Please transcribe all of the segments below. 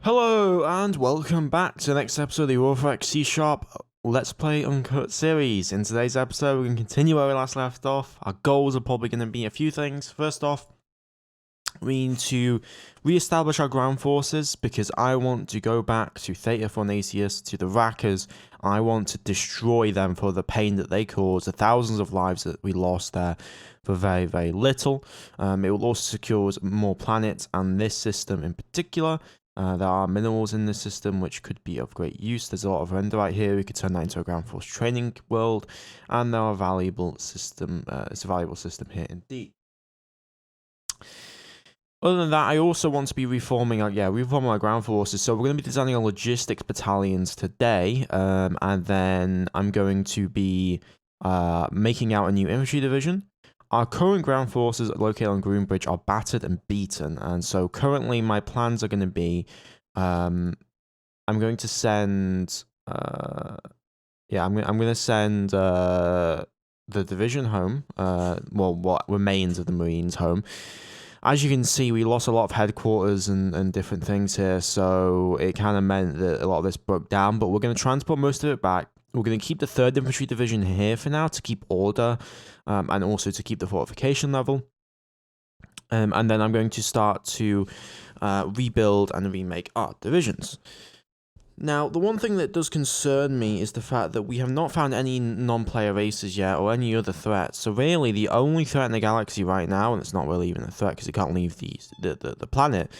Hello and welcome back to the next episode of the Aurora C# Let's Play Uncut series. In today's episode, we're going to continue where we last left off. Our goals are probably going to be a few things. First off, we need to re-establish our ground forces because I want to go back to Theta Fornacius, to the Rackers. I want to destroy them for the pain that they caused, the thousands of lives that we lost there for very, very little. It will also secure us more planets and this system in particular. There are minerals in this system which could be of great use. There's a lot of renderite here. We could turn that into a ground force training world, and there are valuable system. It's a valuable system here indeed. Other than that, I also want to be reforming our ground forces. So we're going to be designing our logistics battalions today, and then I'm going to be making out a new infantry division. Our current ground forces located on Groombridge are battered and beaten, and so currently my plans are going to be, I'm going to send, I'm going to send the division home, what remains of the Marines home. As you can see, we lost a lot of headquarters and different things here, so it kind of meant that a lot of this broke down, but we're going to transport most of it back. We're going to keep the 3rd Infantry Division here for now to keep order and also to keep the fortification level. And then I'm going to start to rebuild and remake our divisions. Now, the one thing that does concern me is the fact that we have not found any non-player races yet or any other threats. So really, the only threat in the galaxy right now, and it's not really even a threat because it can't leave the planet,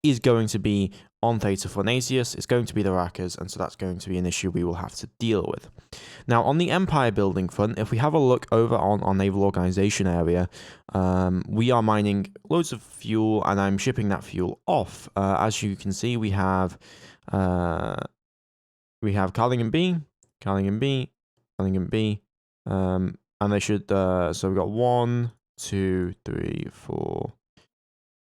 is going to be on Theta Fornacius. It's going to be the Rackers, and so that's going to be an issue we will have to deal with. Now, on the Empire building front, if we have a look over on our naval organization area, we are mining loads of fuel, and I'm shipping that fuel off. As you can see, we have Carlingham B, Carlingham B, Carlingham B, and they should, so we've got 1, 2, 3, 4.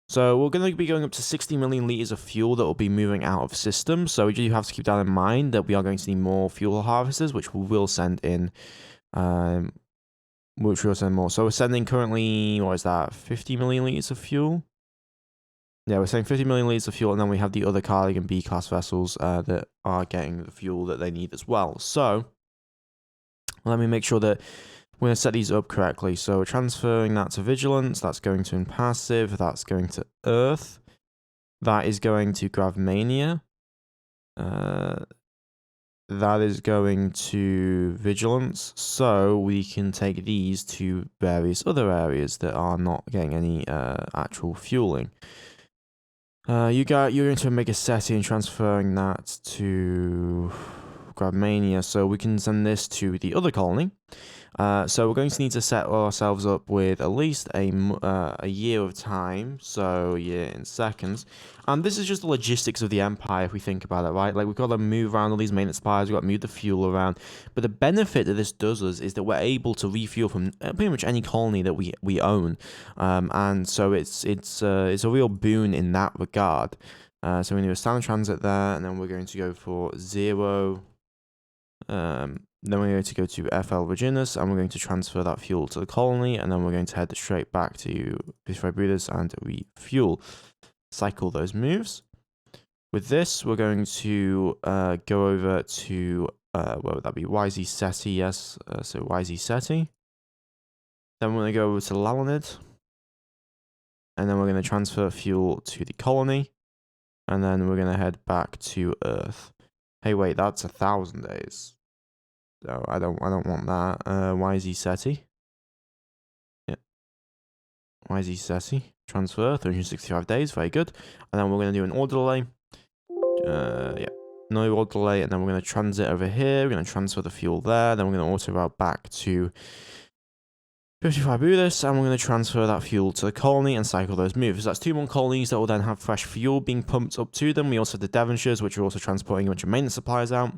So we're going to be going up to 60 million litres of fuel that will be moving out of system. So we do have to keep that in mind that we are going to need more fuel harvesters, which we will send in, which we'll send more. So we're sending currently, what is that, 50 million litres of fuel? Yeah, we're saying 50 million litres of fuel, and then we have the other Carlingham B-class vessels that are getting the fuel that they need as well. So let me make sure that we're going to set these up correctly. So we're transferring that to Vigilance. That's going to Impassive. That's going to Earth. That is going to Gravmania. That is going to Vigilance. So we can take these to various other areas that are not getting any actual fueling. You're going to Mega Ceti and transferring that to Gravmania. So we can send this to the other colony. So we're going to need to set ourselves up with at least a year of time, so a year in seconds. And this is just the logistics of the Empire, if we think about it, right? Like, we've got to move around all these maintenance supplies, we've got to move the fuel around. But the benefit that this does us is that we're able to refuel from pretty much any colony that we own. And so it's a real boon in that regard. So we're going to do a standard transit there, and then we're going to go for 0. Then we're going to go to FL Reginas, and we're going to transfer that fuel to the colony, and then we're going to head straight back to Bisfibridus and refuel. Cycle those moves. With this, we're going to go over to, what would that be? YZ Ceti, yes. So YZ Ceti. Then we're going to go over to Lalonid, and then we're going to transfer fuel to the colony, and then we're going to head back to Earth. Hey, wait, that's 1,000 days. So I don't want that. YZ Ceti. Yeah. YZ Ceti. Transfer, 365 days, very good. And then we're going to do an order delay. Yeah. No order delay, and then we're going to transit over here. We're going to transfer the fuel there. Then we're going to auto route back to 55 Budis, and we're going to transfer that fuel to the colony and cycle those moves. So that's 2 more colonies that will then have fresh fuel being pumped up to them. We also have the Devonshires, which are also transporting a bunch of maintenance supplies out.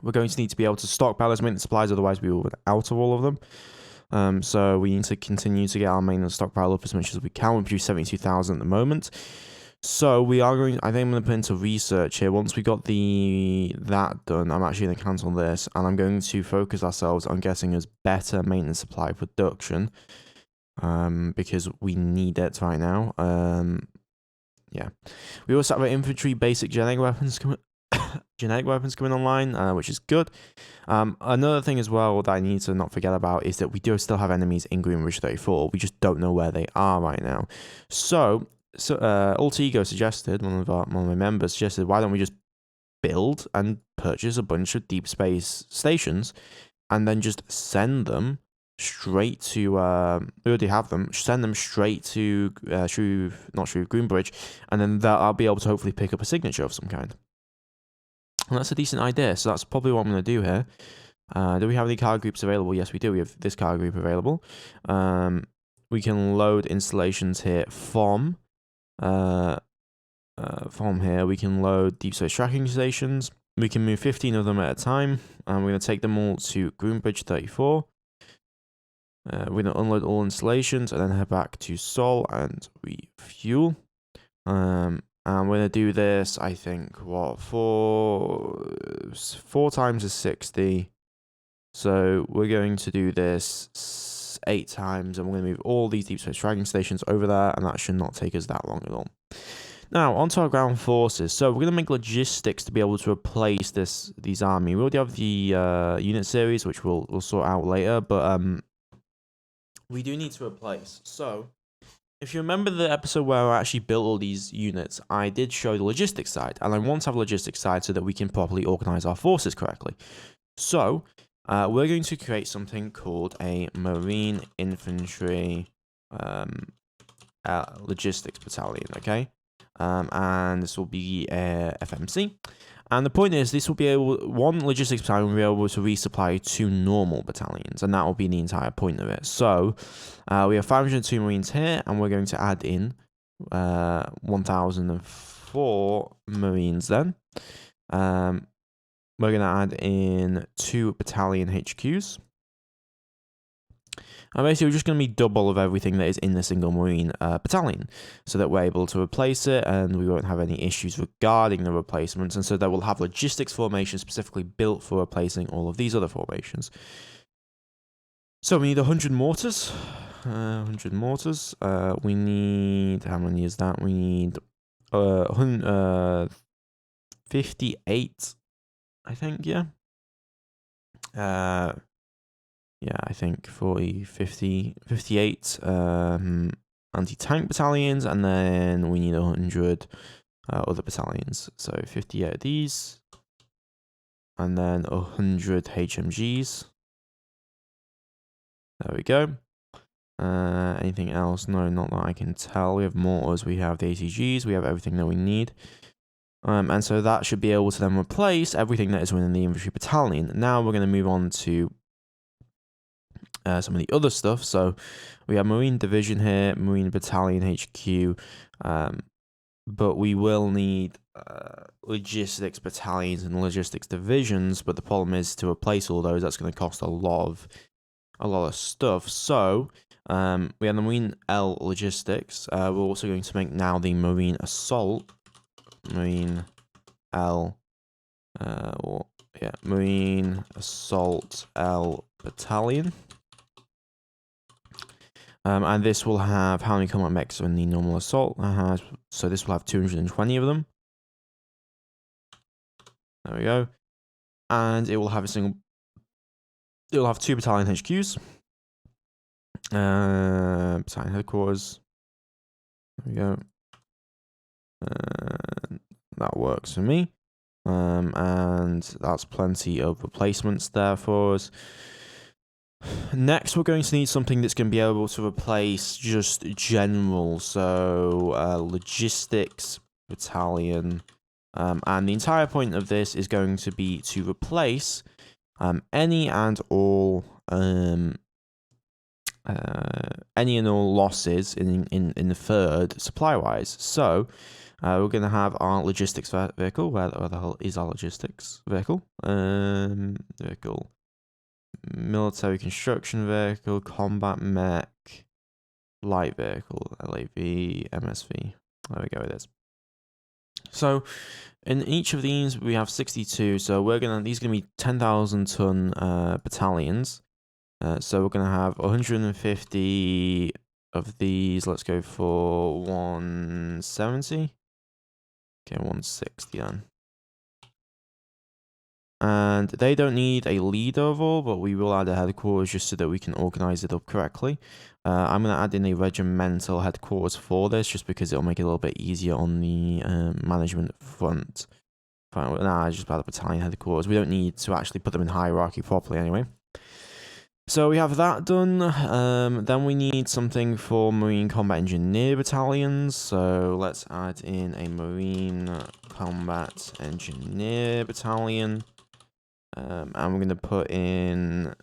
We're going to need to be able to stockpile those maintenance supplies, otherwise we will run out of all of them. So we need to continue to get our maintenance stockpile up as much as we can. We produce 72,000 at the moment. So we are going, I think I'm going to put into research here. Once we got that done, I'm actually going to cancel this, and I'm going to focus ourselves on getting us better maintenance supply production, because we need it right now. yeah. We also have our infantry basic genetic weapons coming online, which is good. Another thing as well that I need to not forget about is that we do still have enemies in Greenbridge 34. We just don't know where they are right now. So Alt-Ego suggested, one of my members suggested, why don't we just build and purchase a bunch of deep space stations and then just send them straight to, we already have them, send them straight to Greenbridge, and then I'll be able to hopefully pick up a signature of some kind. And that's a decent idea, so that's probably what I'm going to do here. Do we have any card groups available? Yes, we do. We have this card group available. We can load installations here from here. We can load deep space tracking stations. We can move 15 of them at a time, and we're going to take them all to Greenbridge 34. We're going to unload all installations and then head back to Sol and refuel. And we're going to do this, I think, what, 4 times is 60. So we're going to do this 8 times, and we're going to move all these deep space tracking stations over there, and that should not take us that long at all. Now, onto our ground forces. So we're going to make logistics to be able to replace these army. We already have the unit series, which we'll sort out later, but we do need to replace. So, if you remember the episode where I actually built all these units, I did show the logistics side, and I want to have a logistics side so that we can properly organize our forces correctly. So, we're going to create something called a Marine Infantry Logistics Battalion, okay? And this will be FMC. And the point is, this will be one logistics battalion will be able to resupply 2 normal battalions, and that will be the entire point of it. So, we have 502 Marines here, and we're going to add in 1,004 Marines then. We're going to add in 2 battalion HQs. And basically, we're just going to be double of everything that is in the single Marine battalion, so that we're able to replace it, and we won't have any issues regarding the replacements, and so that we'll have logistics formations specifically built for replacing all of these other formations. So we need 100 mortars. 100 mortars. We need, how many is that? We need 58, I think, yeah. Yeah, I think 40, 50, 58 anti-tank battalions, and then we need 100 other battalions. So 58 of these, and then 100 HMGs. There we go. Anything else? No, not that I can tell. We have mortars, we have the ATGs, we have everything that we need. And so that should be able to then replace everything that is within the infantry battalion. Now we're going to move on to some of the other stuff. So we have Marine Division here, Marine Battalion HQ, but we will need logistics battalions and logistics divisions. But the problem is, to replace all those, that's going to cost a lot of stuff. So we have the Marine L logistics. We're also going to make now the Marine Assault, Marine L, Marine Assault L Battalion. And this will have how many combat mechs in the normal assault? So this will have 220 of them. There we go. And it will have it will have 2 battalion HQs. Battalion headquarters. There we go. That works for me. And that's plenty of replacements there for us. Next, we're going to need something that's going to be able to replace just general, so logistics battalion, and the entire point of this is going to be to replace any and all losses in the third supply wise. So we're going to have our logistics vehicle. Where the hell is our logistics vehicle? Military construction vehicle, combat mech, light vehicle, LAV, MSV. There we go with this. So in each of these we have 62. So these are gonna be 10,000 ton battalions. So we're gonna have 150 of these. Let's go for 170. Okay, 160 then. And they don't need a leader overall, but we will add a headquarters just so that we can organize it up correctly. I'm going to add in a regimental headquarters for this, just because it'll make it a little bit easier on the management front. Nah, just about the battalion headquarters. We don't need to actually put them in hierarchy properly anyway. So we have that done. Then we need something for Marine Combat Engineer battalions. So let's add in a Marine Combat Engineer battalion. And we're going to put in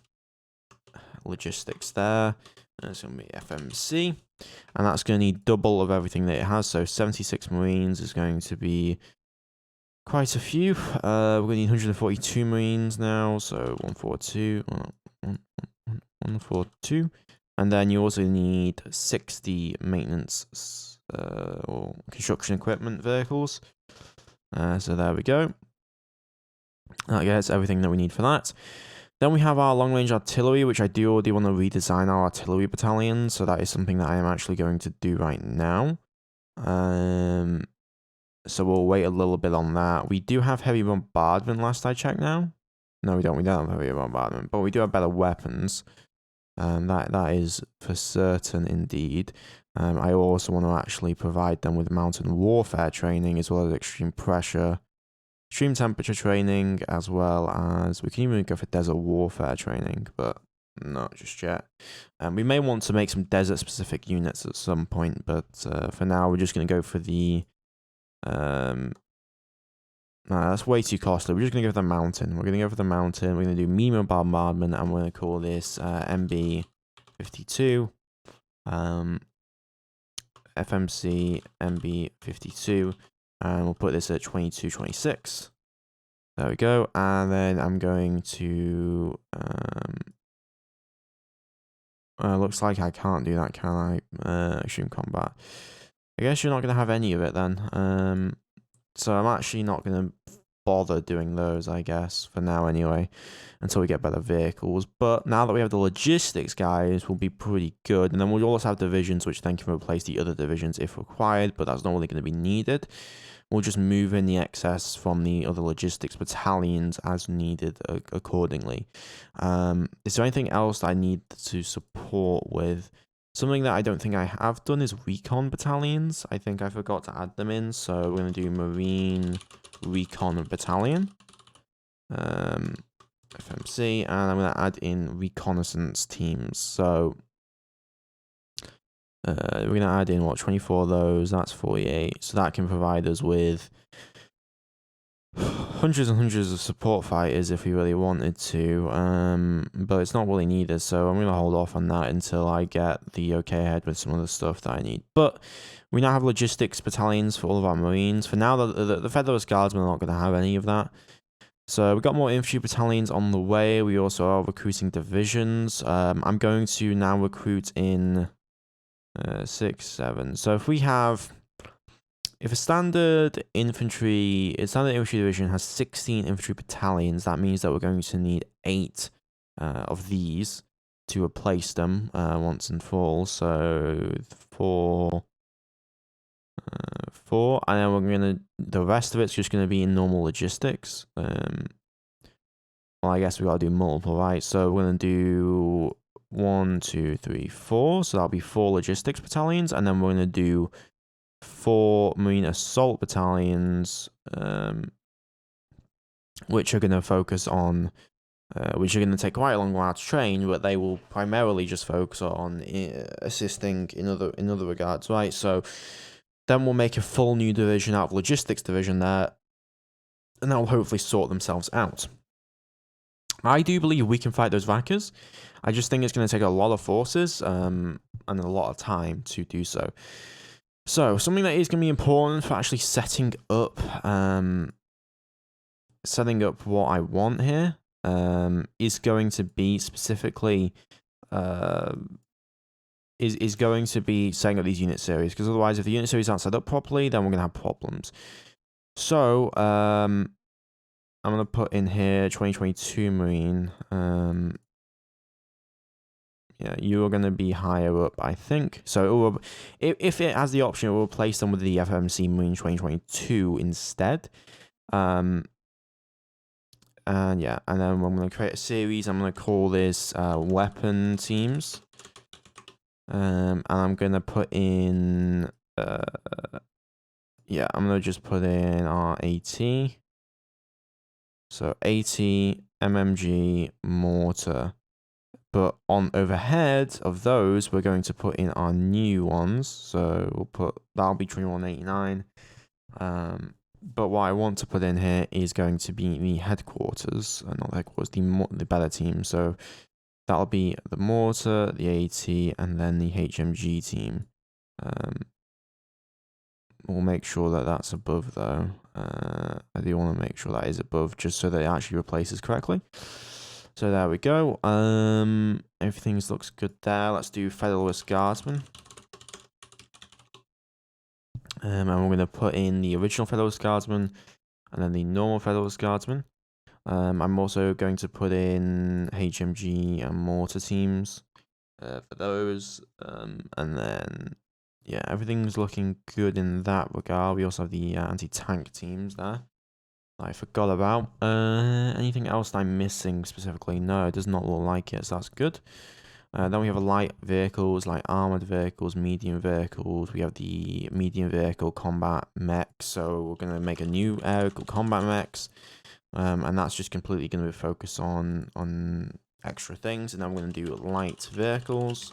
logistics there. It's going to be FMC. And that's going to need double of everything that it has. So 76 Marines is going to be quite a few. We're going to need 142 Marines now. So 142. 142. And then you also need 60 maintenance or construction equipment vehicles. So there we go. That gets everything that we need for that. Then we have our long-range artillery, which I do already want to redesign our artillery battalion. So that is something that I am actually going to do right now. So we'll wait a little bit on that. We do have heavy bombardment last I checked now. No, we don't. We don't have heavy bombardment, but we do have better weapons. That is for certain indeed. I also want to actually provide them with mountain warfare training, as well as extreme pressure, extreme temperature training, as well as we can even go for desert warfare training, but not just yet. We may want to make some desert specific units at some point, but for now we're just going to go for the nah, that's way too costly. We're just going to go for the mountain. We're going to go for the mountain. We're going to do medium bombardment, and we're going to call this MB52. FMC MB52. And we'll put this at 2226. There we go. And then I'm going to... looks like I can't do that, can I? Extreme combat. I guess you're not going to have any of it then. So I'm actually not going to bother doing those, I guess, for now anyway, until we get better vehicles. But now that we have the logistics guys, we'll be pretty good. And then we'll also have divisions, which then can replace the other divisions if required, but that's not really going to be needed. We'll just move in the excess from the other logistics battalions as needed accordingly. Is there anything else that I need to support with? Something that I don't think I have done is recon battalions. I think I forgot to add them in, so we're going to do Marine Recon Battalion. FMC, and I'm going to add in Reconnaissance Teams. So we're going to add in, 24 of those, that's 48. So that can provide us with hundreds and hundreds of support fighters if we really wanted to, but it's not really needed, so I'm going to hold off on that until I get the okay ahead with some of the stuff that I need. But we now have logistics battalions for all of our Marines. For now, the Federalist Guardsmen are not going to have any of that. So we've got more infantry battalions on the way. We also are recruiting divisions. I'm going to now recruit in 6, 7. So if we have... If a standard infantry division has 16 infantry battalions, that means that we're going to need 8 of these to replace them once and for all. So 4, and then we're gonna. The rest of it's just gonna be in normal logistics. Well, I guess we gotta do multiple, right? So we're gonna do 1, 2, 3, 4. So that'll be 4 logistics battalions, and then we're gonna do 4 Marine Assault Battalions, which are going to focus on, which are going to take quite a long while to train, but they will primarily just focus on assisting in other regards, right? So then we'll make a full new division out of Logistics Division there, and that will hopefully sort themselves out. I do believe we can fight those Vackers. I just think it's going to take a lot of forces and a lot of time to do so. So, something that is going to be important for actually setting up what I want here is going to be specifically is going to be setting up these unit series, because otherwise if the unit series aren't set up properly, then we're going to have problems. So, I'm going to put in here 2022 Marine. Yeah, you're going to be higher up, I think. So it will, if it has the option, it will replace them with the FMC Marine 2022 instead. And yeah, and then I'm going to create a series. I'm going to call this Weapon Teams. And I'm going to put in, yeah, I'm going to just put in our AT. So AT, MMG, mortar. But on overhead of those, we're going to put in our new ones. So we'll put, that'll be 2189. But what I want to put in here is going to be the headquarters, not the headquarters, the better team. So that'll be the mortar, the AT, and then the HMG team. We'll make sure that that's above though. I do want to make sure that is above just so that it actually replaces correctly. So there we go. Everything looks good there. Let's do Federalist Guardsmen. And we're going to put in the original Federalist Guardsmen and then the normal Federalist Guardsmen. I'm also going to put in HMG and mortar teams for those. And then, yeah, everything's looking good in that regard. We also have the anti-tank teams there. I forgot about. Anything else I'm missing specifically? No, it does not look like it, so that's good. Then we have light vehicles, like armored vehicles, medium vehicles. We have the medium vehicle combat mechs, so we're going to make a new area called combat mechs. And that's just completely going to be focused on extra things. And then we're going to do light vehicles.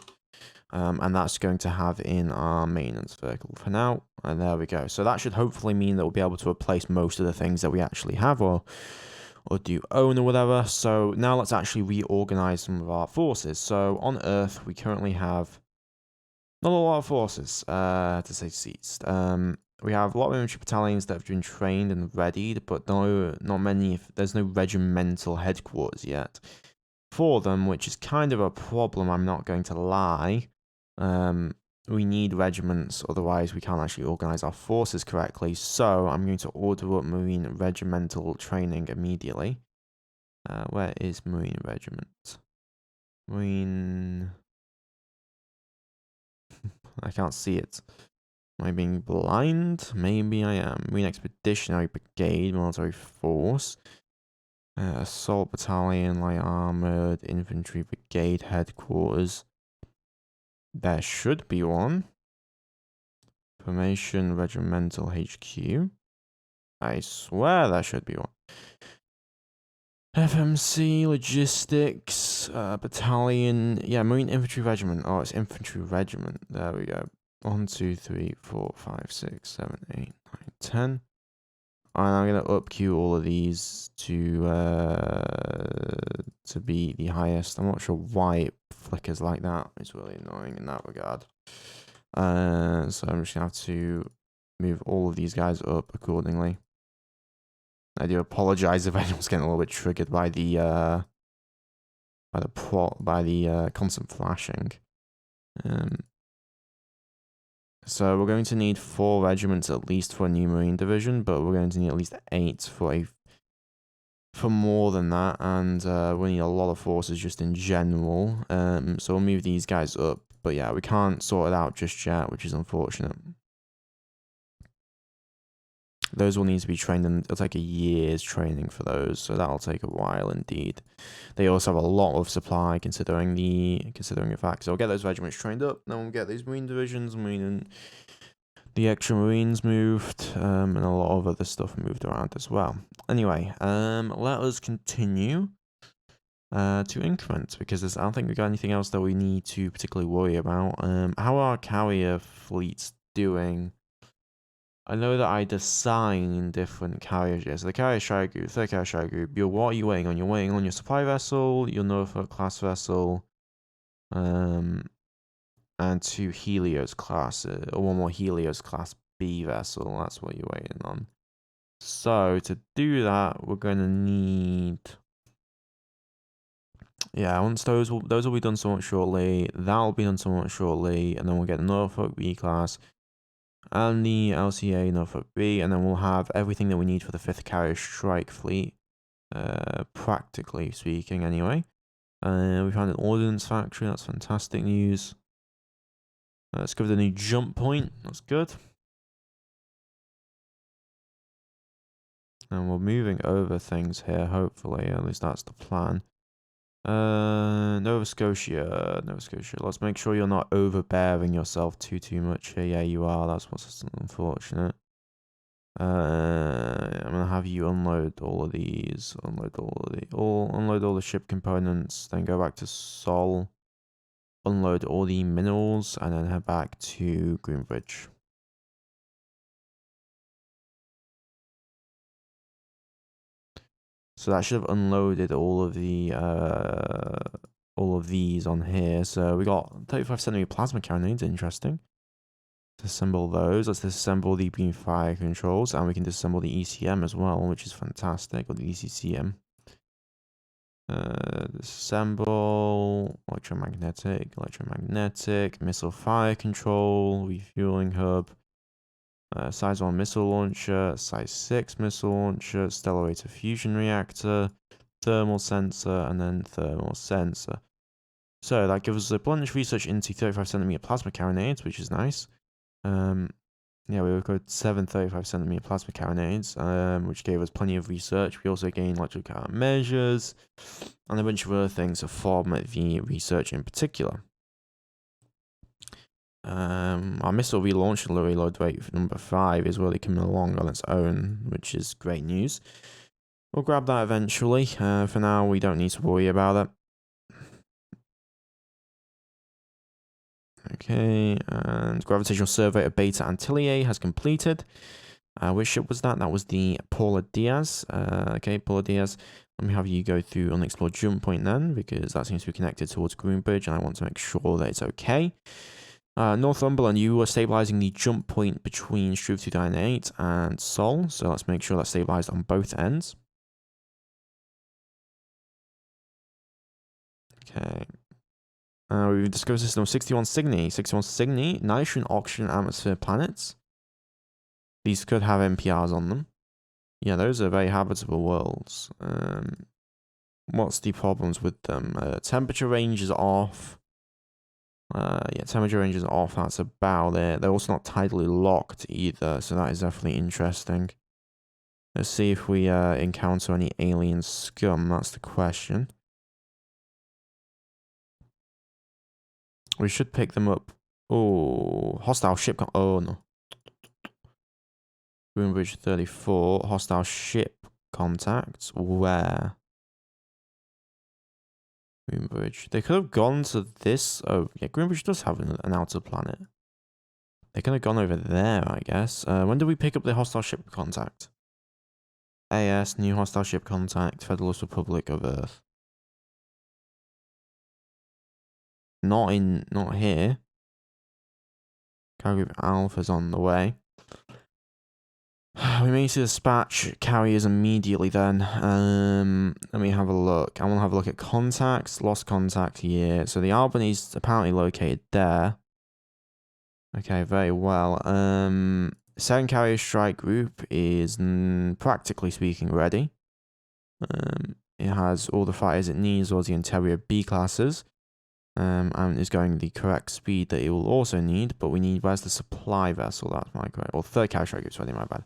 And that's going to have in our maintenance vehicle for now. And there we go. So that should hopefully mean that we'll be able to replace most of the things that we actually have or do own or whatever. So now let's actually reorganize some of our forces. So on Earth, we currently have not a lot of forces, to say the least. We have a lot of infantry battalions that have been trained and readied, but not many. There's no regimental headquarters yet for them, which is kind of a problem, I'm not going to lie. We need regiments, otherwise we can't actually organize our forces correctly. So I'm going to order up Marine Regimental training immediately. Where is Marine Regiment? Marine... I can't see it. Am I being blind? Maybe I am. Marine Expeditionary Brigade, Military Force. Assault Battalion, Light Armored Infantry Brigade Headquarters. There should be one. Formation Regimental HQ. I swear there should be one. FMC Logistics Battalion. Yeah, Marine Infantry Regiment. Oh, it's Infantry Regiment. There we go. 1, 2, 3, 4, 5, 6, 7, 8, 9, 10. And I'm gonna upqueue all of these to be the highest. I'm not sure why it flickers like that. It's really annoying in that regard. So I'm just gonna have to move all of these guys up accordingly. I do apologize if anyone's getting a little bit triggered by the constant flashing. So we're going to need 4 regiments at least for a new Marine division, but we're going to need at least 8 for more than that, and we need a lot of forces just in general. So we'll move these guys up, but yeah, we can't sort it out just yet, which is unfortunate. Those will need to be trained, and it'll take a year's training for those, so that'll take a while indeed. They also have a lot of supply considering the fact. So we'll get those regiments trained up, then we'll get these Marine divisions, and the extra Marines moved, and a lot of other stuff moved around as well. Anyway, let us continue to increment, because I don't think we got anything else that we need to particularly worry about. How are our carrier fleets doing? I know that I design different carriers here. So the carrier strike group, third carrier strike group, what are you waiting on? You're waiting on your supply vessel, your Norfolk class vessel, and 2 Helios class, or 1 more Helios class B vessel. That's what you're waiting on. So to do that, we're going to need... Yeah, once those will be done somewhat shortly. That'll be done somewhat shortly, and then we'll get the Norfolk B class and the LCA Norfolk B, and then we'll have everything that we need for the 5th Carrier Strike Fleet, practically speaking anyway. We found an ordnance factory. That's fantastic news. Let's go with the new jump point. That's good. And we're moving over things here, hopefully. At least that's the plan. Nova Scotia. Let's make sure you're not overbearing yourself too much here. Yeah, you are. That's what's unfortunate. I'm gonna have you unload all of these. Unload all the ship components. Then go back to Sol. Unload all the minerals, and then head back to Greenbridge. So that should have unloaded all of these on here. So we got 35cm plasma cannons, interesting. Disassemble those. Let's disassemble the beam fire controls, and we can disassemble the ECM as well, which is fantastic, or the ECCM. Disassemble electromagnetic, missile fire control, refueling hub, size 1 missile launcher, size 6 missile launcher, stellarator fusion reactor, thermal sensor, and then thermal sensor. So that gives us a plunge research into 35cm plasma carronades, which is nice. Yeah, we got 7 35cm plasma carronades, which gave us plenty of research. We also gained electrical countermeasures and a bunch of other things from the research in particular. Our missile relaunch and reload rate number 5 is really coming along on its own, which is great news. We'll grab that eventually. For now, we don't need to worry about it. Okay, and gravitational survey of Beta Antilliae has completed. Which ship was that? That was the Paula Diaz. Okay, Paula Diaz. Let me have you go through unexplored jump point then, because that seems to be connected towards Greenbridge, and I want to make sure that it's okay. Northumberland, you were stabilizing the jump point between Struve 298 and Sol, so let's make sure that's stabilized on both ends. Okay. We've discovered system of 61 Cygni. 61 Cygni, nitrogen, oxygen, atmosphere planets. These could have NPRs on them. Yeah, those are very habitable worlds. What's the problems with them? Temperature range is off. Yeah, temperature range is off. That's about it. They're also not tidally locked either, so that is definitely interesting. Let's see if we encounter any alien scum. That's the question. We should pick them up. Oh, hostile ship. Oh no. Greenbridge 34. Hostile ship contacts. Where? Greenbridge. They could have gone to this. Oh, yeah. Greenbridge does have an outer planet. They could have gone over there, I guess. When did we pick up the hostile ship contact? AS, new hostile ship contact, Federalist Republic of Earth. Not here. Cargo Group Alpha's on the way. We may need to dispatch carriers immediately then. Let me have a look. I want to have a look at contacts. Lost contact here. So the Albany's apparently located there. Okay, very well. Second carrier strike group is practically speaking ready. It has all the fighters it needs, all the interior B classes. And is going the correct speed that it will also need, but we need, where's the supply vessel? That's my correct. Well, third carrier strike group's ready, my bad.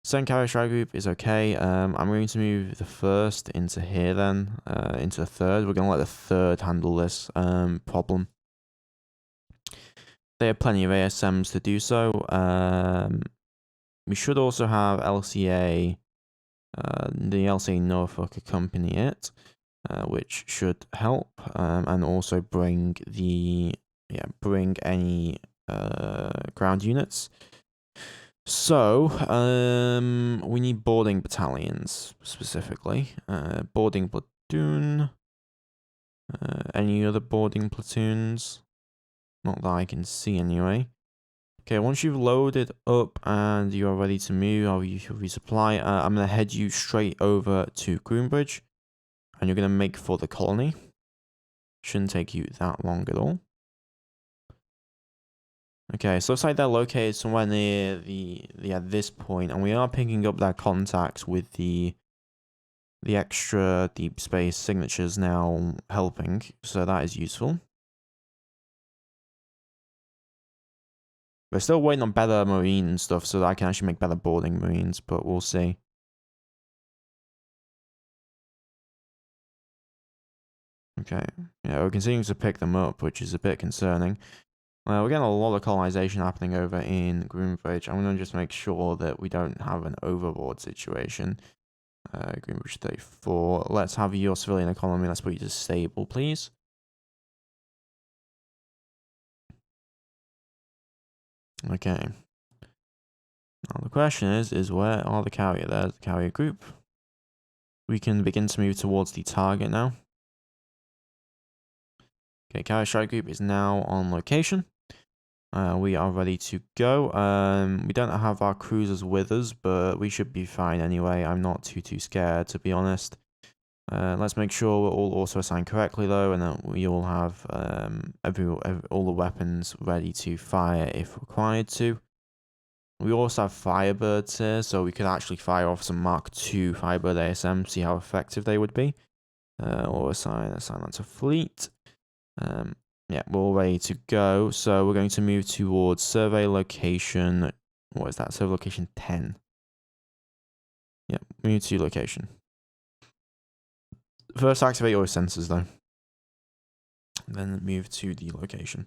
Second carrier strike group is okay. I'm going to move the first into here then, into the third. We're going to let the third handle this problem. They have plenty of ASMs to do so. We should also have LCA, the LCA Norfolk accompany it. Which should help, and also bring any ground units. So we need boarding battalions specifically. Boarding platoon. Any other boarding platoons? Not that I can see anyway. Okay, once you've loaded up and you are ready to move, or you should resupply, I'm gonna head you straight over to Greenbridge. And you're going to make for the colony. Shouldn't take you that long at all. Okay, so looks like they're located somewhere near this point. And we are picking up that contact with the the extra deep space signatures now helping, so that is useful. We're still waiting on better marine and stuff so that I can actually make better boarding marines, but we'll see. Okay, yeah, we're continuing to pick them up, which is a bit concerning. We're getting a lot of colonization happening over in Greenbridge. I'm going to just make sure that we don't have an overboard situation. Greenbridge 34. Let's have your civilian economy. Let's put you to stable, please. Okay. Now the question is where are the carrier? There's the carrier group. We can begin to move towards the target now. Okay, carrier strike group is now on location. We are ready to go. We don't have our cruisers with us, but we should be fine anyway. I'm not too scared, to be honest. Let's make sure we're all also assigned correctly, though, and that we all have all the weapons ready to fire if required to. We also have Firebirds here, so we could actually fire off some Mark II Firebird ASM, see how effective they would be. Or assign that to fleet. Yeah, we're all ready to go. So we're going to move towards survey location. What is that? Survey location 10. Yeah, move to location. First, activate your sensors, though. Then move to the location.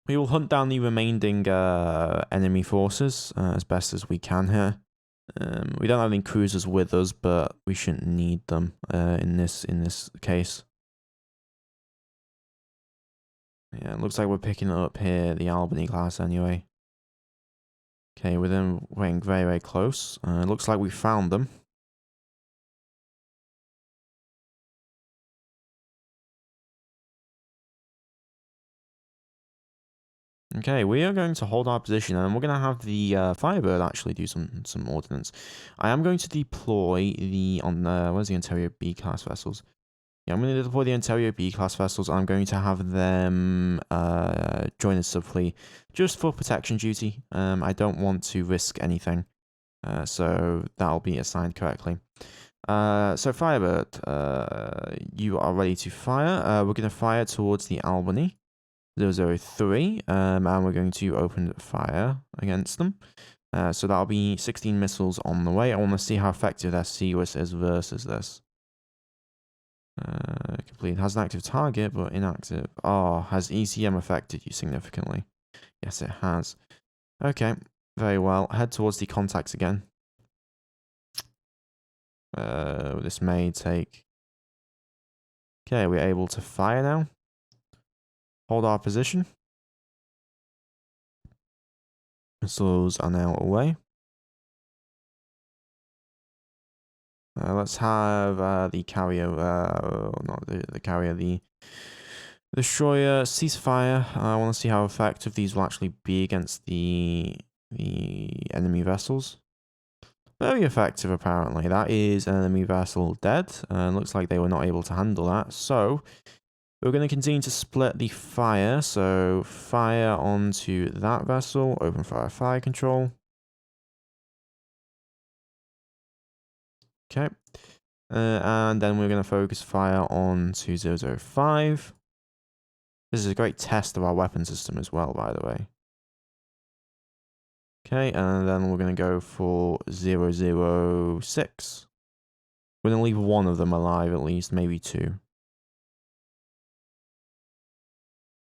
We will hunt down the remaining enemy forces as best as we can here. We don't have any cruisers with us, but we shouldn't need them in this case. Yeah, it looks like we're picking up here the Albany class anyway. Okay, we're then getting very close. It looks like we found them. Okay, we are going to hold our position, and we're going to have the Firebird actually do some ordnance. I am going to deploy the where's the Ontario B class vessels? Yeah, I'm going to deploy the Ontario B class vessels, and I'm going to have them join the subfleet just for protection duty. I don't want to risk anything, so that'll be assigned correctly. So Firebird, you are ready to fire. We're going to fire towards the Albany. 003, and we're going to open fire against them. So that'll be 16 missiles on the way. I want to see how effective their CUS is versus this. Complete. Has an active target, but inactive. Oh, has ECM affected you significantly? Yes, it has. Okay, very well. Head towards the contacts again. This may take... Okay, we're able to fire now. Hold our position. Missiles are now away. Let's have the carrier, not the carrier, the destroyer ceasefire. I want to see how effective these will actually be against the enemy vessels. Very effective, apparently. That is an enemy vessel dead. Looks like they were not able to handle that. So we're going to continue to split the fire. So fire onto that vessel. Open fire control. Okay. And then we're going to focus fire on 2005. This is a great test of our weapon system as well, by the way. Okay, and then we're going to go for 006. We're going to leave one of them alive at least, maybe two.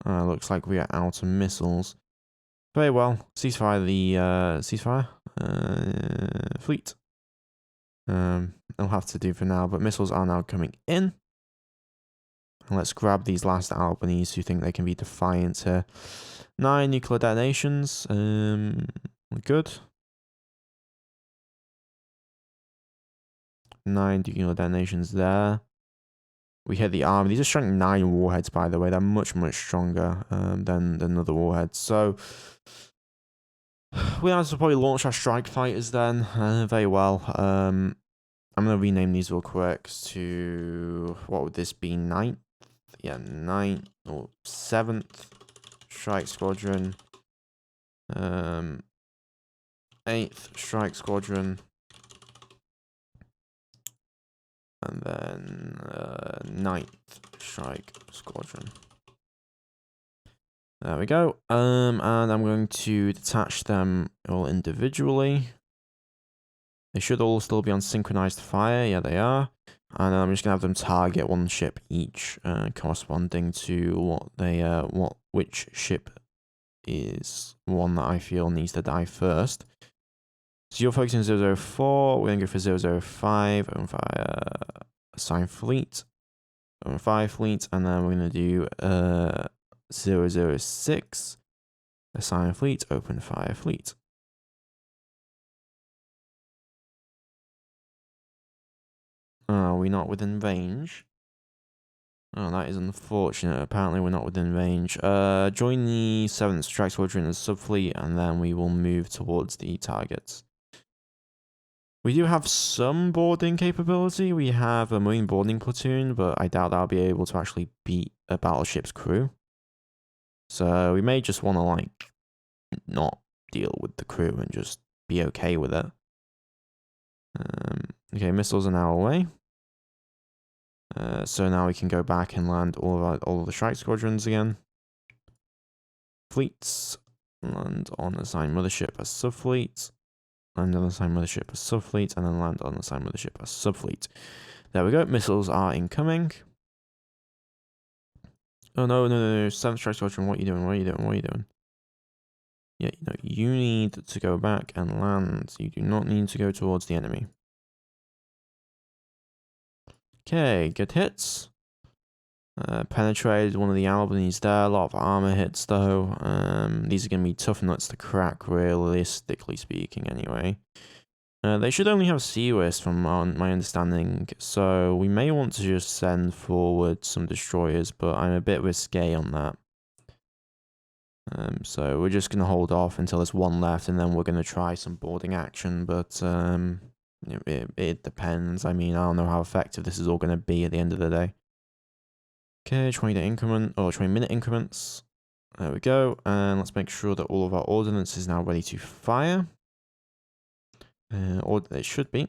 Looks like we are out of missiles. Very well. Ceasefire the ceasefire fleet. I'll have to do for now, but missiles are now coming in. And let's grab these last Albanese who think they can be defiant here. 9 nuclear detonations. Good. 9 nuclear detonations there. We hit the army. These are showing 9 warheads, by the way. They're much stronger than other warheads. So we have to probably launch our strike fighters then. Very well. I'm going to rename these real quick to, what would this be, 9th? Yeah, 9th or 7th Strike Squadron. 8th Strike Squadron. And then 9th Strike Squadron. There we go. And I'm going to detach them all individually. They should all still be on synchronized fire. Yeah, they are. And I'm just gonna have them target one ship each, corresponding to what they which ship is one that I feel needs to die first. So you're focusing on 004. We're gonna go for 005. Open fire, assign fleet. Open fire fleet, and then we're gonna do 006. Assign fleet. Open fire fleet. Are we not within range? Oh, that is unfortunate. Apparently we're not within range. Join the 7th Strike Squadron as subfleet, and then we will move towards the targets. We do have some boarding capability. We have a Marine boarding platoon, but I doubt I'll be able to actually beat a battleship's crew. So we may just want to, like, not deal with the crew and just be okay with it. Okay, missiles are now away. So now we can go back and land all of the strike squadrons again. Fleets. Land on assigned mothership as subfleet. Land on assigned mothership as subfleet. And then land on assigned mothership as subfleet. There we go. Missiles are incoming. Oh, no. 7th strike squadron, what are you doing? Yeah, no, you need to go back and land. You do not need to go towards the enemy. Okay, good hits. Penetrated one of the Albanies there. A lot of armor hits though. These are going to be tough nuts to crack, realistically speaking, anyway. They should only have COS from my understanding, so we may want to just send forward some destroyers, but I'm a bit risque on that. So we're just going to hold off until there's one left, and then we're going to try some boarding action, but it depends. I mean, I don't know how effective this is all going to be at the end of the day. Okay, 20-minute increments. There we go. And let's make sure that all of our ordnance is now ready to fire. Or it should be.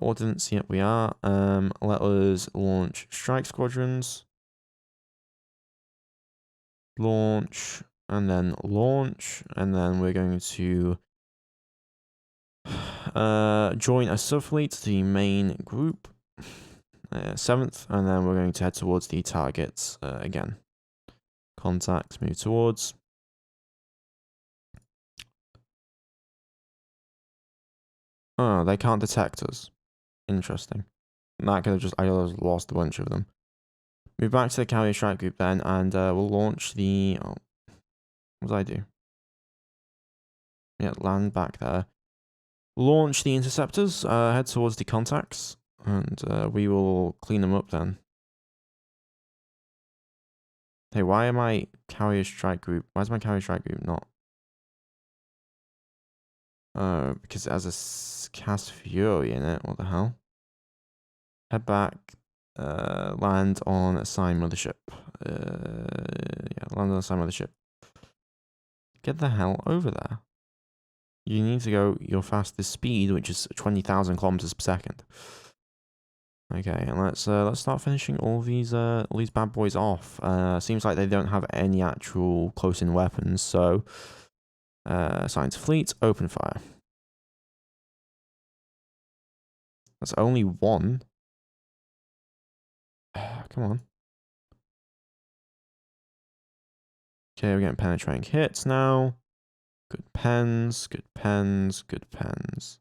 Ordnance, yep, we are. Let us launch strike squadrons. Launch, and then launch. And then we're going to join a subfleet to the main group. 7th, and then we're going to head towards the targets again. Contacts, move towards. Oh, they can't detect us. Interesting. That could have just, I lost a bunch of them. Move back to the carrier strike group then, and we'll launch the, oh, what did I do? Yeah, land back there. Launch the interceptors, head towards the contacts, and we will clean them up then. Hey, why am I carrier strike group? Why is my carrier strike group not? Because it has a cast fury in it. What the hell? Head back. Land on assigned mothership. Yeah, land on assigned mothership. Get the hell over there. You need to go your fastest speed, which is 20,000 kilometers per second. Okay, and let's start finishing all these bad boys off. Seems like they don't have any actual close-in weapons, so assign to fleet, open fire. That's only one. Come on. Okay, we're getting penetrating hits now. Good pens, good pens, good pens.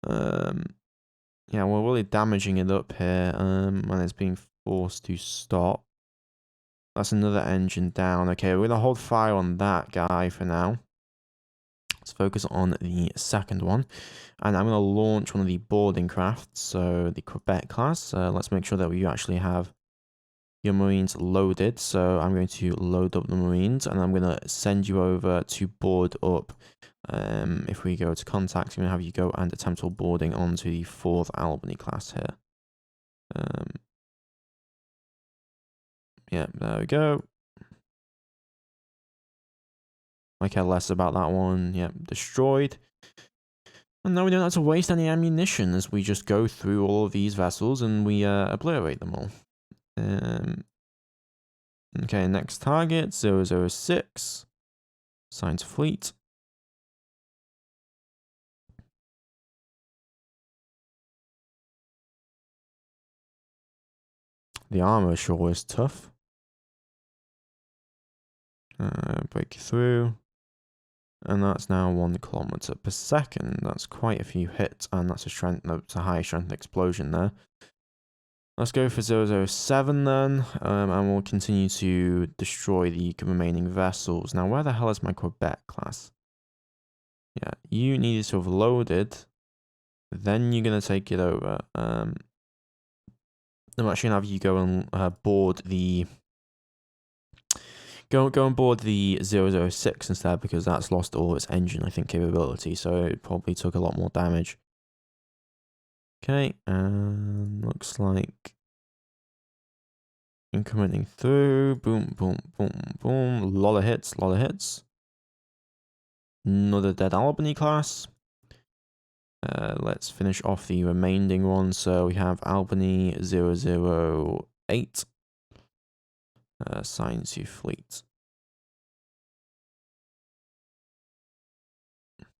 Yeah, we're really damaging it up here, and it's being forced to stop. That's another engine down. Okay, we're gonna hold fire on that guy for now. Let's focus on the second one. And I'm gonna launch one of the boarding crafts, so the Quebec class. Let's make sure that we actually have your Marines loaded. So I'm going to load up the Marines, and I'm gonna send you over to board up. If we go to contact, I'm gonna have you go and attempt all boarding onto the 4th Albany class here. Yeah, there we go. I care less about that one. Yep, destroyed. And now we don't have to waste any ammunition as we just go through all of these vessels and we obliterate them all. Okay, next target, 006. Assigned to fleet. The armor sure is tough. Break through. And that's now 1 kilometer per second. That's quite a few hits, and that's a high strength explosion there. Let's go for 007 then, and we'll continue to destroy the remaining vessels. Now, where the hell is my Quebec class? Yeah, you needed to have loaded. Then you're going to take it over. I'm actually going to have you go and board the... Go and board the 006 instead, because that's lost all its engine, I think, capability. So it probably took a lot more damage. Okay, and looks like... Incrementing through. Boom, boom, boom, boom. Lot of hits, lot of hits. Another dead Albany class. Let's finish off the remaining ones. So we have Albany 008. Assigned to fleet.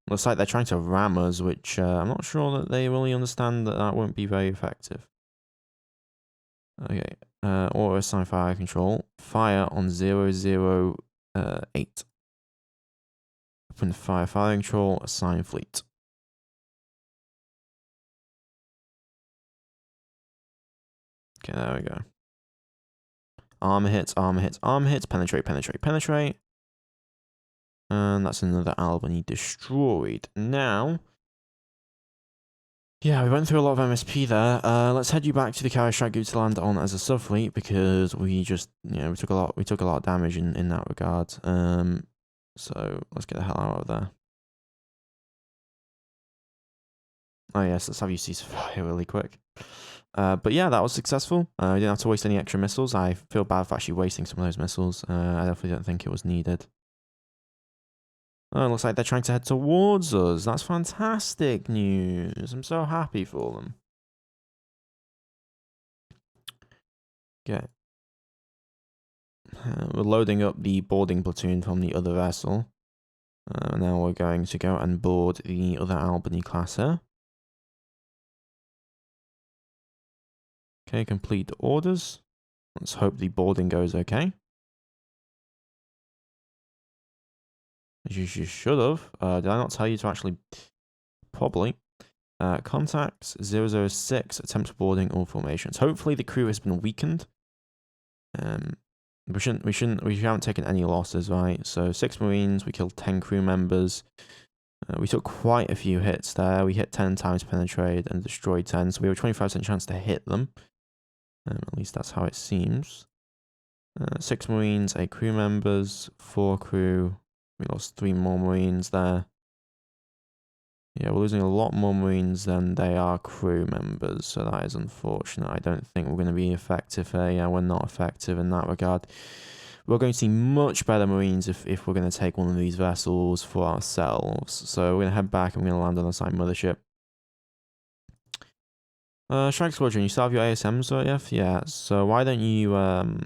Looks like they're trying to ram us, which I'm not sure that they really understand that won't be very effective. Okay, auto assign fire control. Fire on 008. Open fire control, assign fleet. Okay, there we go. Armor hits, penetrate, penetrate, penetrate. And that's another Albany destroyed. Now, yeah, we went through a lot of MSP there. Let's head you back to the carrier strike group to land on as a subfleet, because we just, we took a lot of damage in that regard. So let's get the hell out of there. Oh yes, let's have you cease fire really quick. But yeah, that was successful. I didn't have to waste any extra missiles. I feel bad for actually wasting some of those missiles. I definitely don't think it was needed. Oh, it looks like they're trying to head towards us. That's fantastic news. I'm so happy for them. Okay. We're loading up the boarding platoon from the other vessel. Now we're going to go and board the other Albany class here. Okay, complete orders. Let's hope the boarding goes okay. As you should have. Did I not tell you to actually... Probably. Contacts 006, attempt boarding all formations. Hopefully the crew has been weakened. We haven't taken any losses, right? So 6 Marines, we killed 10 crew members. We took quite a few hits there. We hit 10 times penetrated and destroyed 10, so we have a 25% chance to hit them. At least that's how it seems. 6 Marines, 8 crew members, 4 crew. We lost 3 more Marines there. Yeah, we're losing a lot more Marines than they are crew members, so that is unfortunate. I don't think we're going to be effective here. Yeah, we're not effective in that regard. We're going to see much better Marines if we're going to take one of these vessels for ourselves. So we're going to head back and we're going to land on the side mothership. Strike Squadron, you still have your ASMs, right? Yeah, so why don't you, you're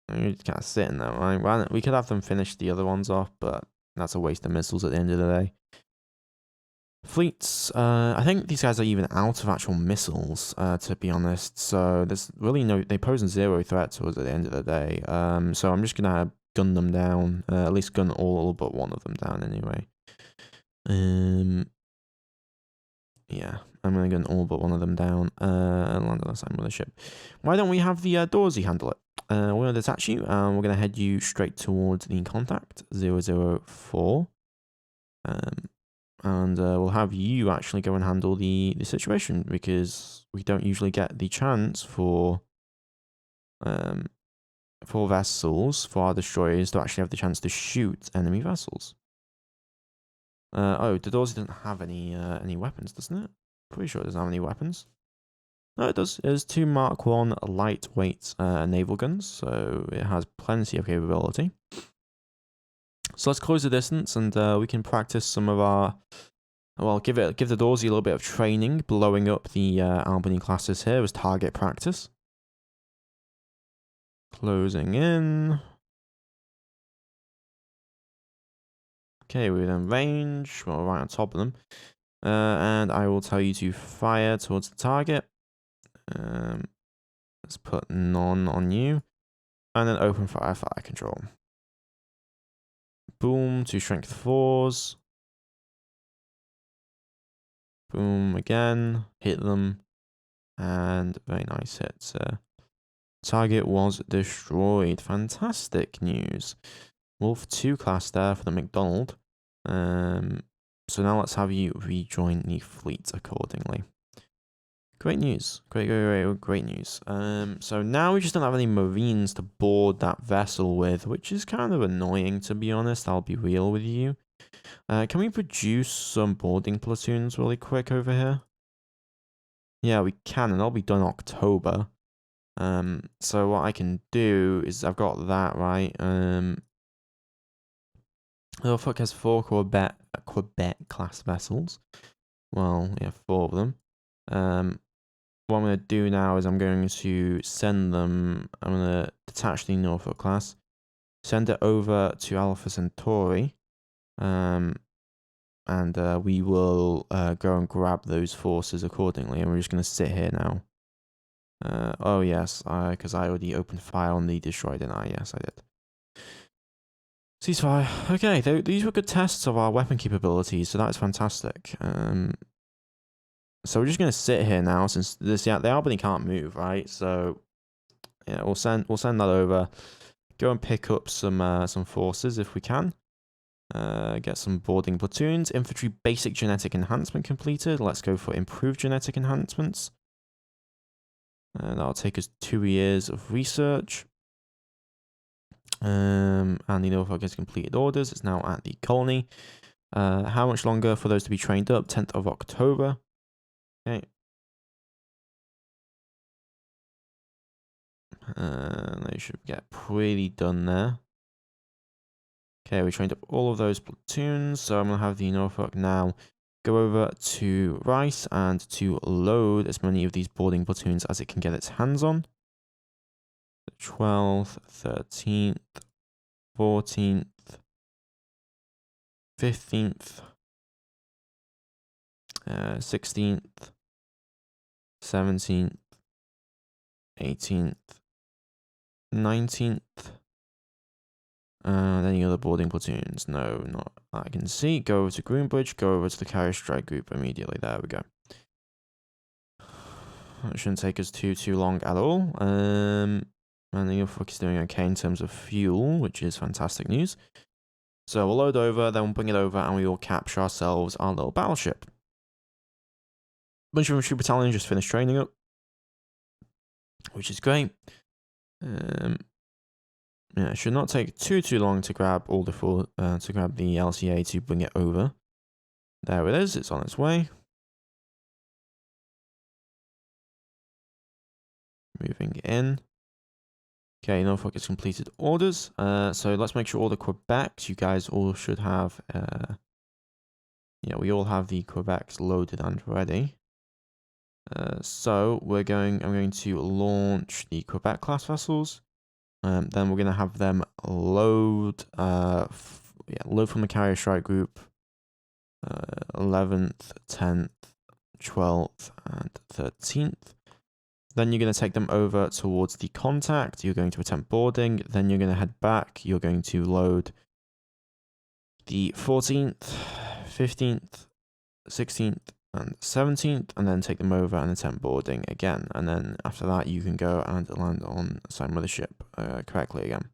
kind of sitting there, right? We could have them finish the other ones off, but that's a waste of missiles at the end of the day. Fleets, I think these guys are even out of actual missiles, to be honest. So there's really they pose a 0 threat to us at the end of the day. So I'm just gonna gun them down, at least gun all but one of them down anyway. Yeah, I'm gonna gun all but one of them down, and land on the side mothership. Why don't we have the Dorsey handle it? We're gonna detach you, and we're gonna head you straight towards the contact 004. And we'll have you actually go and handle the situation, because we don't usually get the chance for vessels, for our destroyers, to actually have the chance to shoot enemy vessels. Oh, the Dorsey doesn't have any weapons, doesn't it? Pretty sure it doesn't have any weapons. No, it does. It has 2 Mark 1 lightweight naval guns, so it has plenty of capability. So let's close the distance, and we can practice some of our Well, give the Dawsey a little bit of training, blowing up the Albany classes here as target practice. Closing in. Okay, we're in range. Well, right on top of them. And I will tell you to fire towards the target. Let's put none on you. And then open fire control. Boom, 2 strength 4s. Boom again. Hit them. And very nice hits. Target was destroyed. Fantastic news. Wolf 2 class there for the McDonald. So now let's have you rejoin the fleet accordingly. Great news. Great news. So now we just don't have any Marines to board that vessel with, which is kind of annoying, to be honest. I'll be real with you. Can we produce some boarding platoons really quick over here? Yeah, we can, and that'll be done October. So what I can do is I've got that, right? Norfolk has 4 Quebec class vessels. Well, yeah, 4 of them. What I'm going to do now is I'm going to send them, I'm going to detach the Norfolk class, send it over to Alpha Centauri, and we will go and grab those forces accordingly, and we're just going to sit here now. Oh yes, because I already opened fire on the destroyer, didn't I? Yes, I did. Ceasefire. Okay, these were good tests of our weapon capabilities, so that's fantastic. So we're just gonna sit here now since the Albany can't move, right? So yeah, we'll send that over. Go and pick up some forces if we can. Get some boarding platoons. Infantry basic genetic enhancement completed. Let's go for improved genetic enhancements. That'll take us 2 years of research. And the Norfolk has completed orders. It's now at the colony. How much longer for those to be trained up? 10th of October. Okay. They should get pretty done there. Okay, we trained up all of those platoons. So I'm going to have the Norfolk now go over to Rice and to load as many of these boarding platoons as it can get its hands on. 12th, 13th, 14th, 15th, 16th, 17th, 18th, 19th. Any other boarding platoons? No, not I can see. Go over to Greenbridge, go over to the Carrier Strike Group immediately. There we go. That shouldn't take us too long at all. And the Norfolk is doing okay in terms of fuel, which is fantastic news. So we'll load over, then we'll bring it over, and we will capture ourselves our little battleship. Bunch of infantry battalion just finished training up, which is great. Yeah, it should not take too long to grab all the to grab the LCA to bring it over. There it is. It's on its way. Moving in. Okay, Norfolk has completed orders. So let's make sure all the Quebecs, you guys all should have. Yeah, we all have the Quebecs loaded and ready. So I'm going to launch the Quebec class vessels. Then we're going to have them load, load from the Carrier Strike Group, 11th, 10th, 12th, and 13th. Then you're going to take them over towards the contact. You're going to attempt boarding. Then you're going to head back. You're going to load the 14th, 15th, 16th, and 17th, and then take them over and attempt boarding again. And then after that, you can go and land on the same mothership correctly again.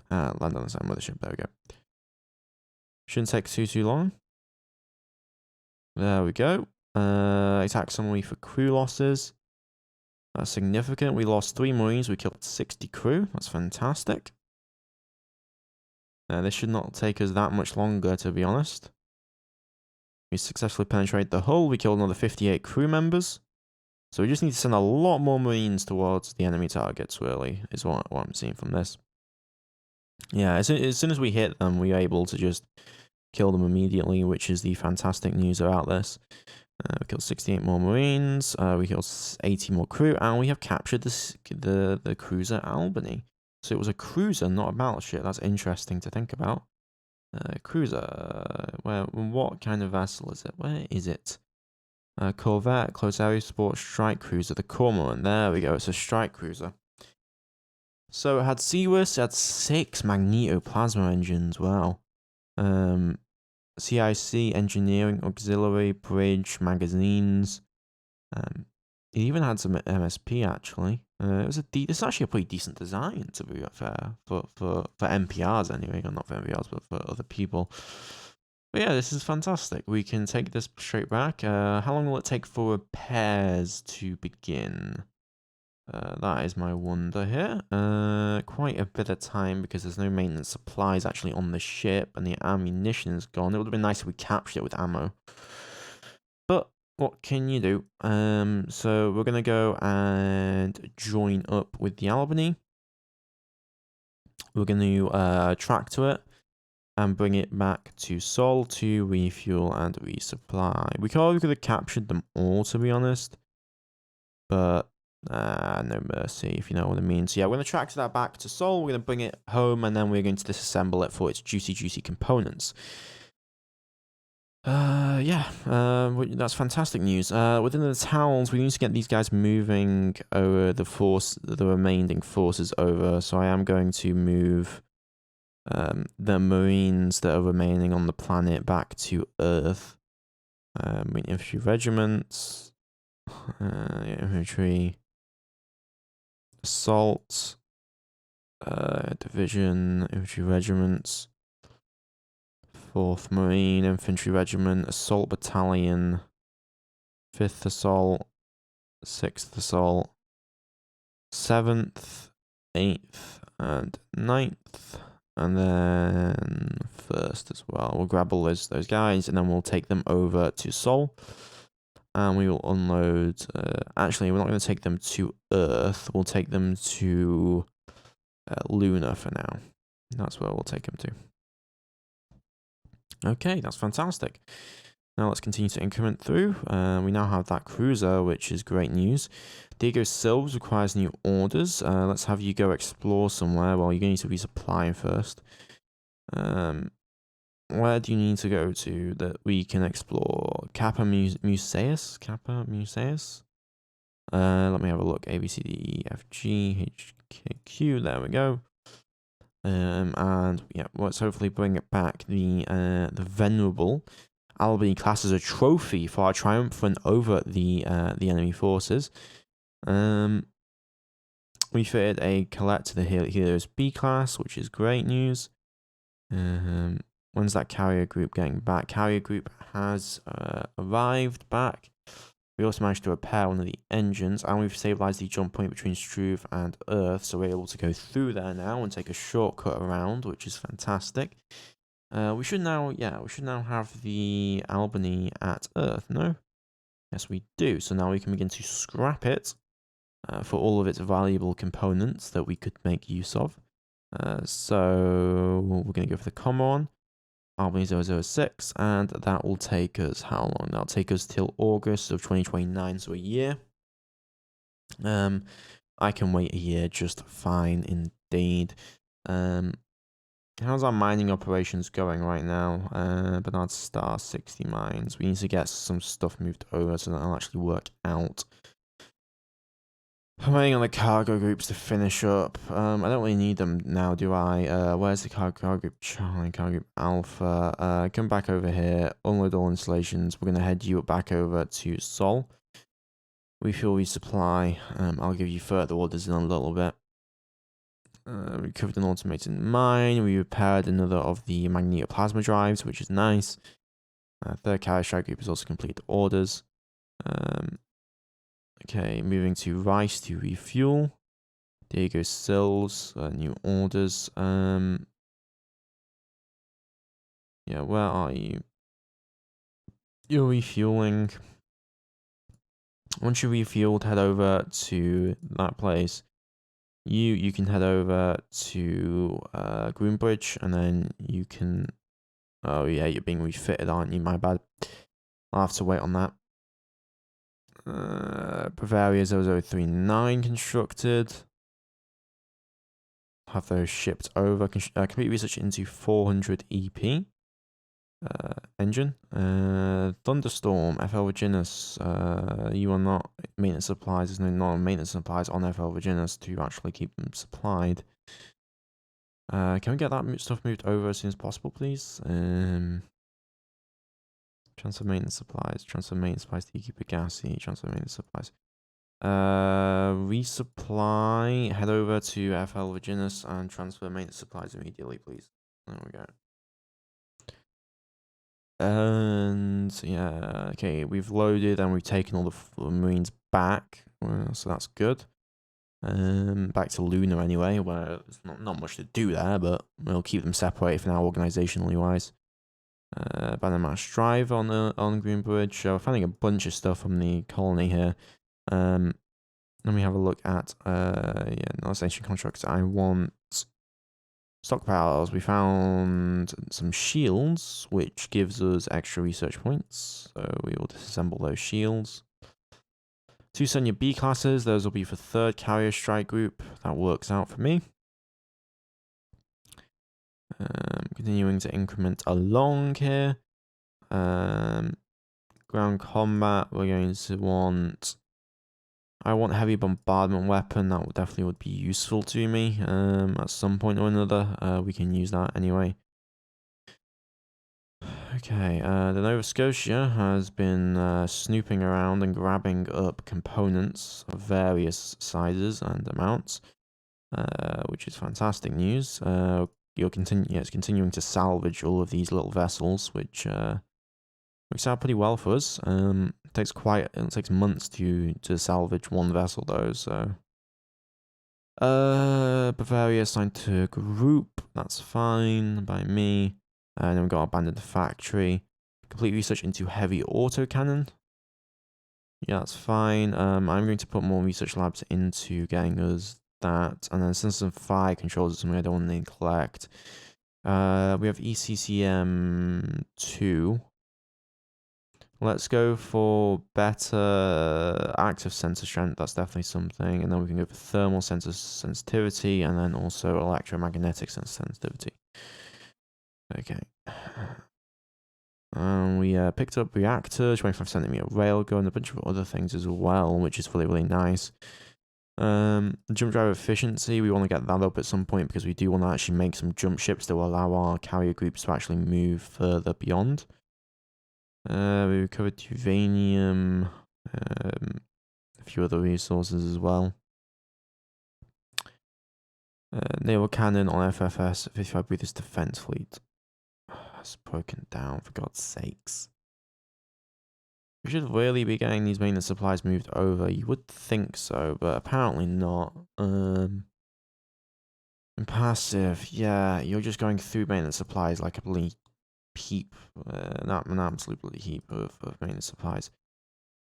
Land on the same mothership. There we go. Shouldn't take too long. There we go. Attack summary for crew losses. That's significant. We lost 3 Marines. We killed 60 crew. That's fantastic. This should not take us that much longer, to be honest. We successfully penetrated the hull. We killed another 58 crew members. So we just need to send a lot more Marines towards the enemy targets, really, is what I'm seeing from this. Yeah, as soon as we hit them, we are able to just kill them immediately, which is the fantastic news about this. We killed 68 more Marines, we killed 80 more crew, and we have captured the cruiser Albany. So it was a cruiser, not a battleship. That's interesting to think about. Cruiser, what kind of vessel is it? Where is it? Corvette, close area support, strike cruiser, the Cormorant. There we go, it's a strike cruiser. So it had Seawist, it had 6 magnetoplasma engines, wow. CIC, engineering, auxiliary, bridge, magazines. It even had some MSP actually. It's actually a pretty decent design, to be fair, for NPRs anyway, or not for NPRs, but for other people. But yeah, this is fantastic. We can take this straight back. How long will it take for repairs to begin? That is my wonder here. Quite a bit of time because there's no maintenance supplies actually on the ship and the ammunition is gone. It would have been nice if we captured it with ammo. But what can you do? So we're going to go and join up with the Albany. We're going to track to it and bring it back to Sol to refuel and resupply. We probably could have captured them all, to be honest. But no mercy, if you know what I mean. So yeah, we're going to track that back to Sol. We're going to bring it home, and then we're going to disassemble it for its juicy components. That's fantastic news. Within the towels, we need to get these guys moving over the remaining forces over. So I am going to move the Marines that are remaining on the planet back to Earth. Infantry regiments, infantry, assault, division, infantry regiments, 4th Marine Infantry Regiment, assault battalion, 5th assault, 6th assault, 7th, 8th, and 9th. And then 1st as well. We'll grab all those guys, and then we'll take them over to Sol. And we will unload... actually, we're not going to take them to Earth. We'll take them to Luna for now. That's where we'll take them to. Okay, that's fantastic. Now let's continue to increment through. We now have that cruiser, which is great news. Diego Silves requires new orders. Let's have you go explore somewhere. Well, you're going to need to resupply first. Where do you need to go to that we can explore? Kappa Musaeus? Kappa Musaeus? Let me have a look. A, B, C, D, E, F, G, H, K, Q. There we go. And yeah, let's hopefully bring it back. The Venerable Albany class as a trophy for our triumphant over the enemy forces. We fitted a collect to the Heroes B class, which is great news. When's that carrier group getting back? Carrier group has arrived back. We also managed to repair one of the engines, and we've stabilized the jump point between Struve and Earth, so we're able to go through there now and take a shortcut around, which is fantastic. We should now have the Albany at Earth, no? Yes, we do. So now we can begin to scrap it for all of its valuable components that we could make use of. So we're going to go for the common. Albany 006, and that will take us how long? That'll take us till August of 2029, so a year. I can wait a year just fine indeed. How's our mining operations going right now? Bernard Star, 60 mines. We need to get some stuff moved over so that'll actually work out. I'm waiting on the cargo groups to finish up. I don't really need them now, do I? Where's the cargo group Charlie, cargo group Alpha? Come back over here, unload all installations. We're going to head you back over to Sol. Refuel, resupply. I'll give you further orders in a little bit. We recovered an automated mine. We repaired another of the magnetoplasma drives, which is nice. Third carrier strike group has also completed orders. Okay, moving to Rice to refuel. Diego Sills, new orders. Yeah, where are you? You're refueling. Once you're refueled, head over to that place. You can head over to Groombridge, and then you can Oh yeah, you're being refitted, aren't you? My bad. I'll have to wait on that. Bavaria 0039 constructed. Have those shipped over. Complete research into 400 EP. Engine. Thunderstorm, FL Virginis. You are not maintenance supplies. There's no non-maintenance supplies on FL Virginis to actually keep them supplied. Can we get that stuff moved over as soon as possible, please? Transfer maintenance supplies. Transfer maintenance supplies to Keeper Gassy. Transfer maintenance supplies. Resupply. Head over to FL Virginis and transfer maintenance supplies immediately, please. There we go. And yeah, okay, we've loaded and we've taken all the Marines back, so that's good. Back to Luna anyway, where there's not much to do there, but we'll keep them separated for now, organizationally wise. Bannerman Strive on Green Bridge. So we're finding a bunch of stuff from the colony here. Let me have a look at non-station contracts. I want stockpiles. We found some shields, which gives us extra research points. So we will disassemble those shields. 2 senior B classes. Those will be for 3rd carrier strike group. That works out for me. Continuing to increment along here. Ground combat. We're going to want. I want heavy bombardment weapon. That definitely would be useful to me at some point or another. We can use that anyway. Okay, the Nova Scotia has been snooping around and grabbing up components of various sizes and amounts, which is fantastic news. It's continuing to salvage all of these little vessels, which works out pretty well for us. It takes months to salvage one vessel though, so. Bavaria assigned to group, that's fine by me. And then we've got abandoned factory. Complete research into heavy autocannon. Yeah, that's fine. I'm going to put more research labs into getting us that. And then System 5 controls is something I don't want to neglect. We have ECCM 2. Let's go for better active sensor strength. That's definitely something. And then we can go for thermal sensor sensitivity and then also electromagnetic sensor sensitivity. Okay. We picked up reactor, 25cm railgun, and a bunch of other things as well, which is really, really nice. Jump drive efficiency, we want to get that up at some point because we do want to actually make some jump ships that will allow our carrier groups to actually move further beyond. We recovered uranium, a few other resources as well. Naval cannon on FFS, 55 Breathers Defense Fleet. It's broken down, for God's sakes. We should really be getting these maintenance supplies moved over. You would think so, but apparently not. Passive, yeah, you're just going through maintenance supplies like a bloody heap. Not an absolute bloody heap of maintenance supplies.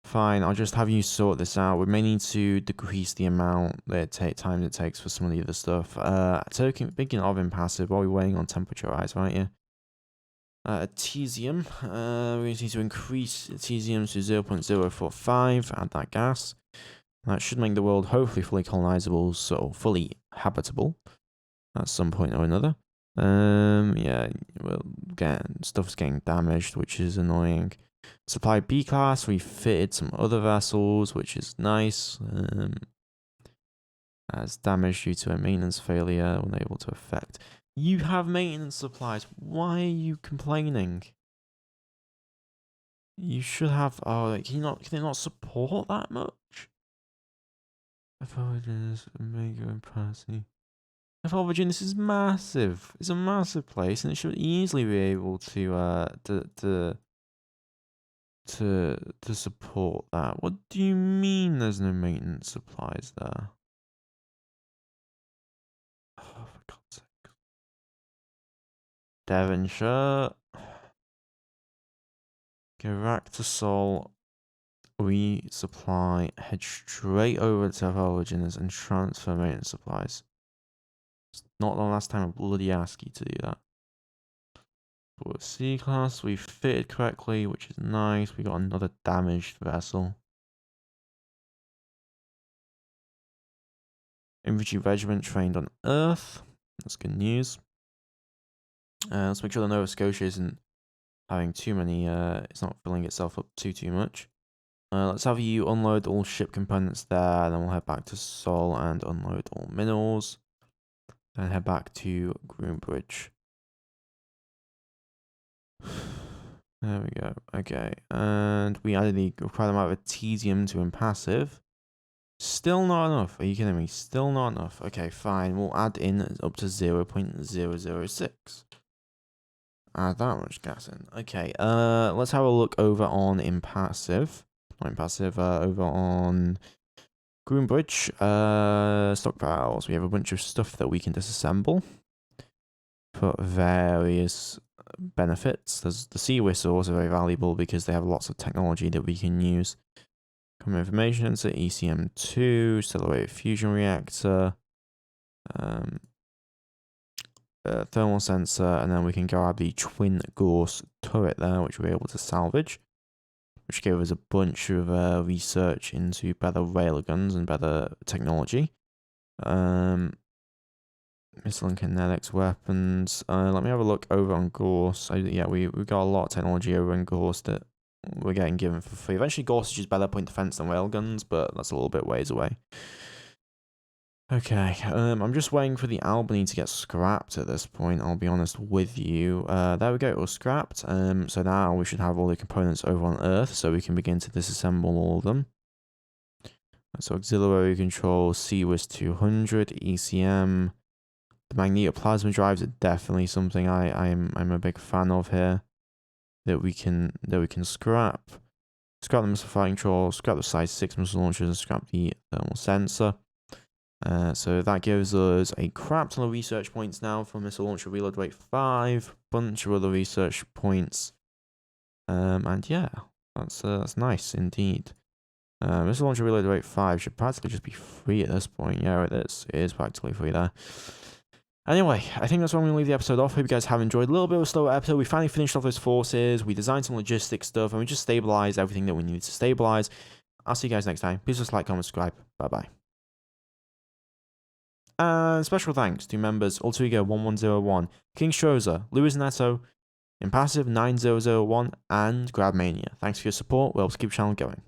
Fine, I'll just have you sort this out. We may need to decrease the amount that time it takes for some of the other stuff. Speaking of impassive, while we're waiting on temperature rise, right? Yeah. Tesium. We need to increase tesium to 0.045. Add that gas. That should make the world hopefully fully colonizable, so fully habitable at some point or another. Yeah, well, stuff's getting damaged, which is annoying. Supply B class. We fitted some other vessels, which is nice. As damage due to a maintenance failure, unable to affect. You have maintenance supplies. Why are you complaining? You should have. Oh, can they not support that much? Virginis, Omega, and Percy. Virginis is massive. It's a massive place, and it should easily be able to support that. What do you mean? There's no maintenance supplies there? Oh, for God's sake. Devonshire. Go back to Sol. Resupply. Head straight over to Virginis and transfer maintenance supplies. It's not the last time I bloody ask you to do that. For C-class, we fitted correctly, which is nice. We got another damaged vessel. Infantry regiment trained on Earth. That's good news. Let's make sure the Nova Scotia isn't having too many, it's not filling itself up too much. Let's have you unload all ship components there, then we'll head back to Sol and unload all minerals. Then head back to Groombridge. There we go. Okay, and we added the required amount of Artesium to impassive. Still not enough. Are you kidding me? Still not enough. Okay, fine. We'll add in up to 0.006. Add that much gas in. Okay, let's have a look over on impassive. Not impassive, over on Groombridge. Stockpiles. We have a bunch of stuff that we can disassemble for various benefits. There's the Sea Whistles are very valuable because they have lots of technology that we can use. Common information, so ECM2, accelerated fusion reactor, thermal sensor, and then we can grab the twin Gorse turret there, which we're able to salvage, which gave us a bunch of research into better railguns and better technology. Missile and kinetics weapons. Let me have a look over on Gorse. Yeah, we've got a lot of technology over in Gorse that we're getting given for free. Eventually, Gorse is just better point defense than railguns, but that's a little bit ways away. Okay, I'm just waiting for the Albany to get scrapped at this point, I'll be honest with you. There we go, it was scrapped. So now we should have all the components over on Earth, so we can begin to disassemble all of them. So auxiliary control, CWIS 200, ECM. The magnetoplasma drives are definitely something I'm a big fan of here. That we can scrap. Scrap the missile firing control, scrap the size 6 missile launchers, and scrap the thermal sensor. So that gives us a crap ton of research points now for missile launcher reload rate 5, bunch of other research points, and yeah, that's nice indeed. Missile launcher reload rate 5 should practically just be free at this point. Yeah, it is practically free there. Anyway, I think that's where I'm going to leave the episode off. Hope you guys have enjoyed. A little bit of a slower episode. We finally finished off those forces. We designed some logistics stuff, and we just stabilized everything that we needed to stabilize. I'll see you guys next time. Please just like, comment, subscribe. Bye-bye. And special thanks to members Ultigo 1101, King Strozer, Louis Netto, Impassive 9001, and Grabmania. Thanks for your support. We'll keep the channel going.